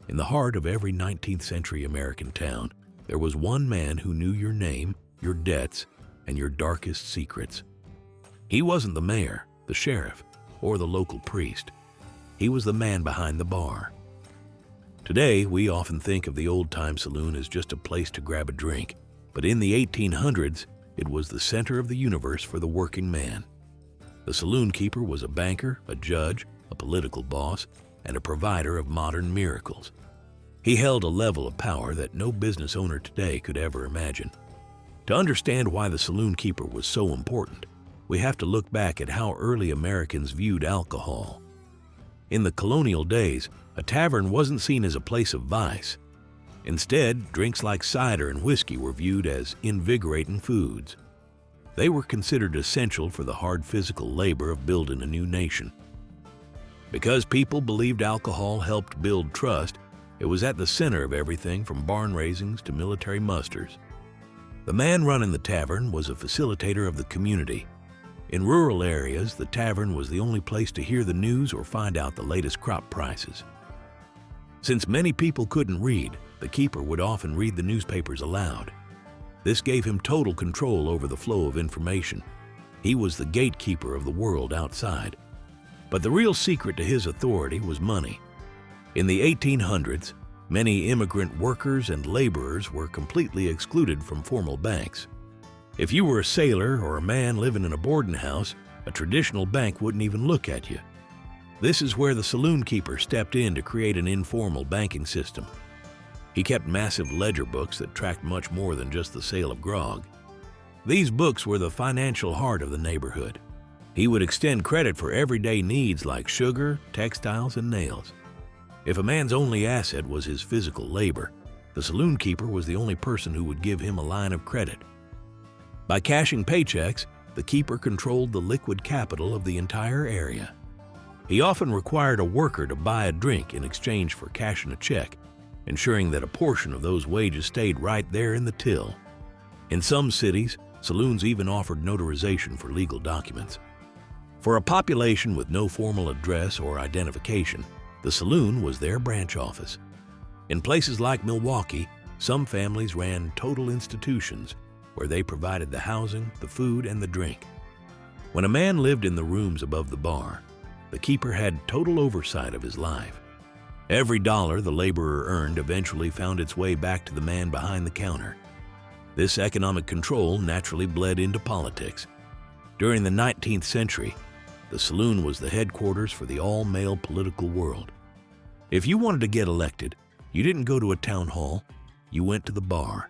In the heart of every 19th century American town, there was one man who knew your name, your debts, and your darkest secrets. He wasn't the mayor, the sheriff, or the local priest. He was the man behind the bar. Today, we often think of the old-time saloon as just a place to grab a drink, but in the 1800s, it was the center of the universe for the working man. The saloon keeper was a banker, a judge, a political boss, and a provider of modern miracles. He held a level of power that no business owner today could ever imagine. To understand why the saloon keeper was so important, we have to look back at how early Americans viewed alcohol. In the colonial days, a tavern wasn't seen as a place of vice. Instead, drinks like cider and whiskey were viewed as invigorating foods. They were considered essential for the hard physical labor of building a new nation. Because people believed alcohol helped build trust, it was at the center of everything from barn raisings to military musters. The man running the tavern was a facilitator of the community. In rural areas, the tavern was the only place to hear the news or find out the latest crop prices. Since many people couldn't read, the keeper would often read the newspapers aloud. This gave him total control over the flow of information. He was the gatekeeper of the world outside. But the real secret to his authority was money. In the 1800s, many immigrant workers and laborers were completely excluded from formal banks. If you were a sailor or a man living in a boarding house, a traditional bank wouldn't even look at you. This is where the saloon keeper stepped in to create an informal banking system. He kept massive ledger books that tracked much more than just the sale of grog. These books were the financial heart of the neighborhood. He would extend credit for everyday needs like sugar, textiles, and nails. If a man's only asset was his physical labor, the saloon keeper was the only person who would give him a line of credit. By cashing paychecks, the keeper controlled the liquid capital of the entire area. He often required a worker to buy a drink in exchange for cashing a check, ensuring that a portion of those wages stayed right there in the till. In some cities, saloons even offered notarization for legal documents. For a population with no formal address or identification, the saloon was their branch office. In places like Milwaukee, some families ran total institutions where they provided the housing, the food, and the drink. When a man lived in the rooms above the bar, the keeper had total oversight of his life. Every dollar the laborer earned eventually found its way back to the man behind the counter. This economic control naturally bled into politics. During the 19th century, the saloon was the headquarters for the all-male political world. If you wanted to get elected, you didn't go to a town hall, you went to the bar.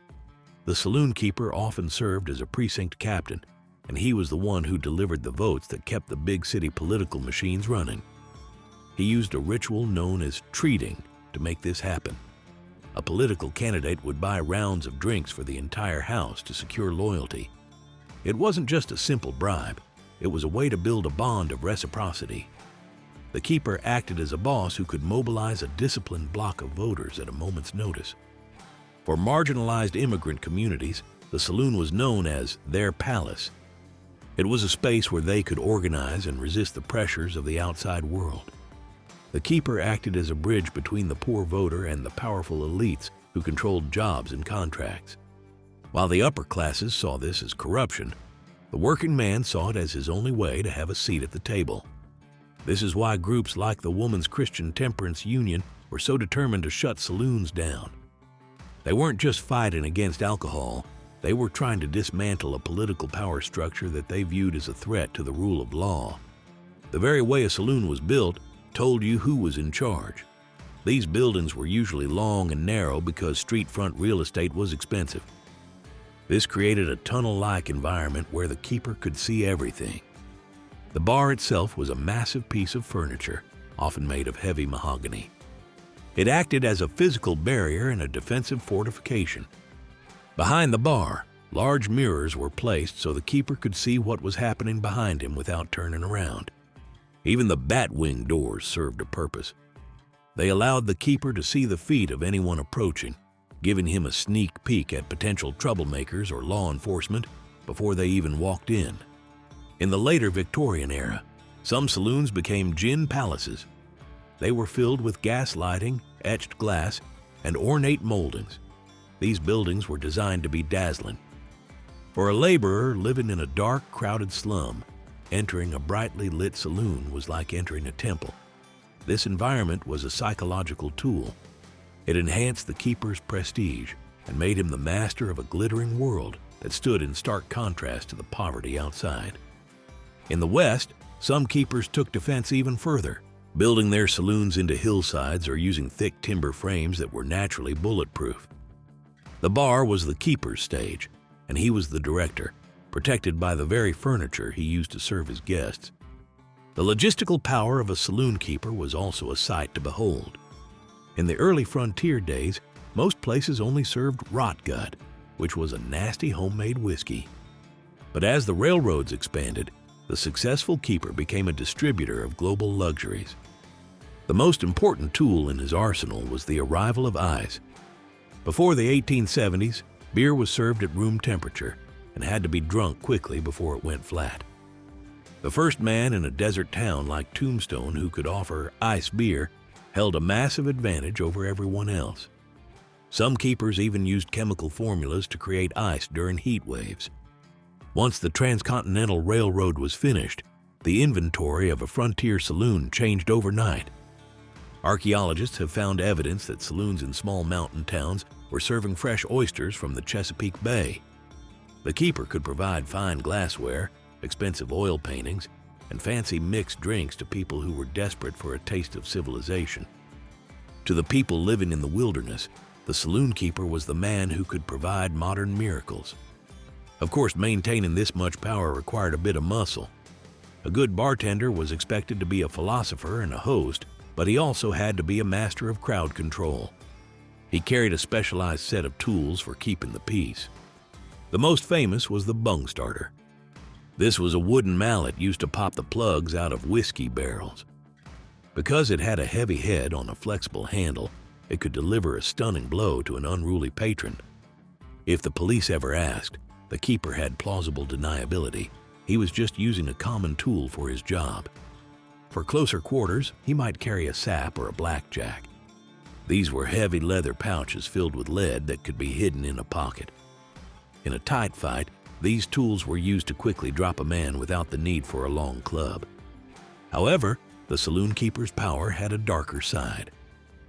The saloon keeper often served as a precinct captain, and he was the one who delivered the votes that kept the big city political machines running. He used a ritual known as treating to make this happen. A political candidate would buy rounds of drinks for the entire house to secure loyalty. It wasn't just a simple bribe, it was a way to build a bond of reciprocity. The keeper acted as a boss who could mobilize a disciplined block of voters at a moment's notice. For marginalized immigrant communities, the saloon was known as their palace. It was a space where they could organize and resist the pressures of the outside world. The keeper acted as a bridge between the poor voter and the powerful elites who controlled jobs and contracts. While the upper classes saw this as corruption, the working man saw it as his only way to have a seat at the table. This is why groups like the Women's Christian Temperance Union were so determined to shut saloons down. They weren't just fighting against alcohol, they were trying to dismantle a political power structure that they viewed as a threat to the rule of law. The very way a saloon was built told you who was in charge. These buildings were usually long and narrow because street front real estate was expensive. This created a tunnel-like environment where the keeper could see everything. The bar itself was a massive piece of furniture, often made of heavy mahogany. It acted as a physical barrier and a defensive fortification. Behind the bar, large mirrors were placed so the keeper could see what was happening behind him without turning around. Even the batwing doors served a purpose. They allowed the keeper to see the feet of anyone approaching, giving him a sneak peek at potential troublemakers or law enforcement before they even walked in. In the later Victorian era, some saloons became gin palaces. They were filled with gas lighting, etched glass, and ornate moldings. These buildings were designed to be dazzling. For a laborer living in a dark, crowded slum, entering a brightly lit saloon was like entering a temple. This environment was a psychological tool. It enhanced the keeper's prestige and made him the master of a glittering world that stood in stark contrast to the poverty outside. In the West, some keepers took defense even further, building their saloons into hillsides or using thick timber frames that were naturally bulletproof. The bar was the keeper's stage, and he was the director, protected by the very furniture he used to serve his guests. The logistical power of a saloon keeper was also a sight to behold. In the early frontier days, most places only served rot gut, which was a nasty homemade whiskey. But as the railroads expanded, the successful keeper became a distributor of global luxuries. The most important tool in his arsenal was the arrival of ice. Before the 1870s, beer was served at room temperature and had to be drunk quickly before it went flat. The first man in a desert town like Tombstone who could offer ice beer held a massive advantage over everyone else. Some keepers even used chemical formulas to create ice during heat waves. Once the transcontinental railroad was finished, the inventory of a frontier saloon changed overnight. Archaeologists have found evidence that saloons in small mountain towns were serving fresh oysters from the Chesapeake Bay. The keeper could provide fine glassware, expensive oil paintings, and fancy mixed drinks to people who were desperate for a taste of civilization. To the people living in the wilderness, the saloon keeper was the man who could provide modern miracles. Of course, maintaining this much power required a bit of muscle. A good bartender was expected to be a philosopher and a host, but he also had to be a master of crowd control. He carried a specialized set of tools for keeping the peace. The most famous was the bung starter. This was a wooden mallet used to pop the plugs out of whiskey barrels. Because it had a heavy head on a flexible handle, it could deliver a stunning blow to an unruly patron. If the police ever asked, the keeper had plausible deniability. He was just using a common tool for his job. For closer quarters, he might carry a sap or a blackjack. These were heavy leather pouches filled with lead that could be hidden in a pocket. In a tight fight, these tools were used to quickly drop a man without the need for a long club. However, the saloon keeper's power had a darker side,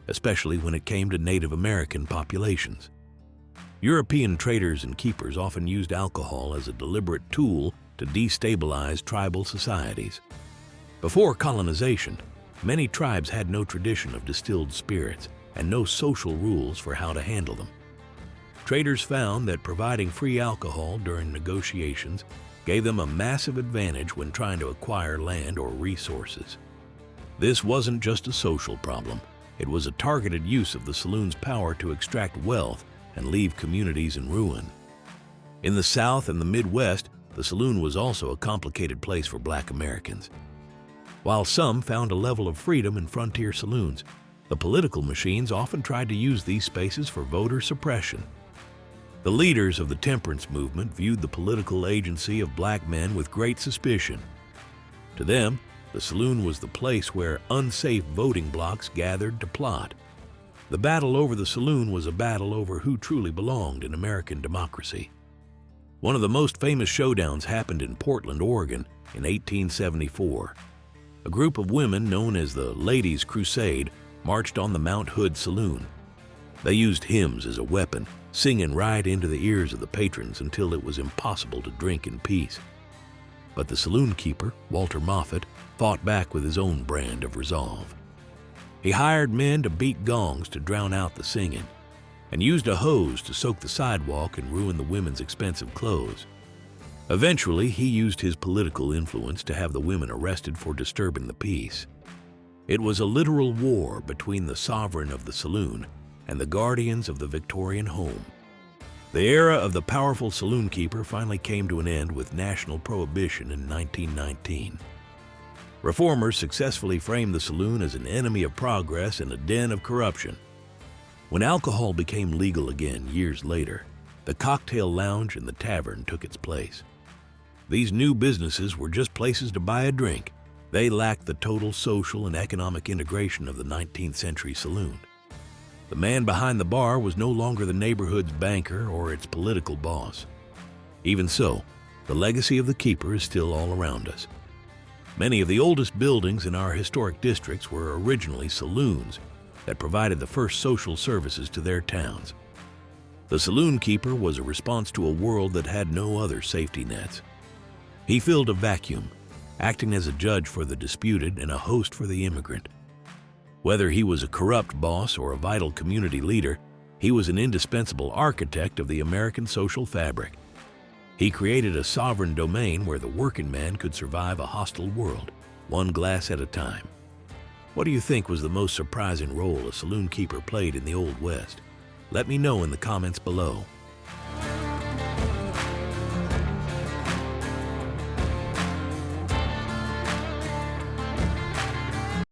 especially when it came to Native American populations. European traders and keepers often used alcohol as a deliberate tool to destabilize tribal societies. Before colonization, many tribes had no tradition of distilled spirits and no social rules for how to handle them. Traders found that providing free alcohol during negotiations gave them a massive advantage when trying to acquire land or resources. This wasn't just a social problem. It was a targeted use of the saloon's power to extract wealth and leave communities in ruin. In the South and the Midwest, the saloon was also a complicated place for Black Americans. While some found a level of freedom in frontier saloons, the political machines often tried to use these spaces for voter suppression. The leaders of the temperance movement viewed the political agency of Black men with great suspicion. To them, the saloon was the place where unsafe voting blocs gathered to plot. The battle over the saloon was a battle over who truly belonged in American democracy. One of the most famous showdowns happened in Portland, Oregon in 1874. A group of women known as the Ladies' Crusade marched on the Mount Hood Saloon. They used hymns as a weapon, singing right into the ears of the patrons until it was impossible to drink in peace. But the saloon keeper, Walter Moffat, fought back with his own brand of resolve. He hired men to beat gongs to drown out the singing, and used a hose to soak the sidewalk and ruin the women's expensive clothes. Eventually, he used his political influence to have the women arrested for disturbing the peace. It was a literal war between the sovereign of the saloon and the guardians of the Victorian home. The era of the powerful saloon keeper finally came to an end with national prohibition in 1919. Reformers successfully framed the saloon as an enemy of progress and a den of corruption. When alcohol became legal again years later, the cocktail lounge and the tavern took its place. These new businesses were just places to buy a drink. They lacked the total social and economic integration of the 19th century saloon. The man behind the bar was no longer the neighborhood's banker or its political boss. Even so, the legacy of the keeper is still all around us. Many of the oldest buildings in our historic districts were originally saloons that provided the first social services to their towns. The saloon keeper was a response to a world that had no other safety nets. He filled a vacuum, acting as a judge for the disputed and a host for the immigrant. Whether he was a corrupt boss or a vital community leader, he was an indispensable architect of the American social fabric. He created a sovereign domain where the working man could survive a hostile world, one glass at a time. What do you think was the most surprising role a saloon keeper played in the Old West? Let me know in the comments below.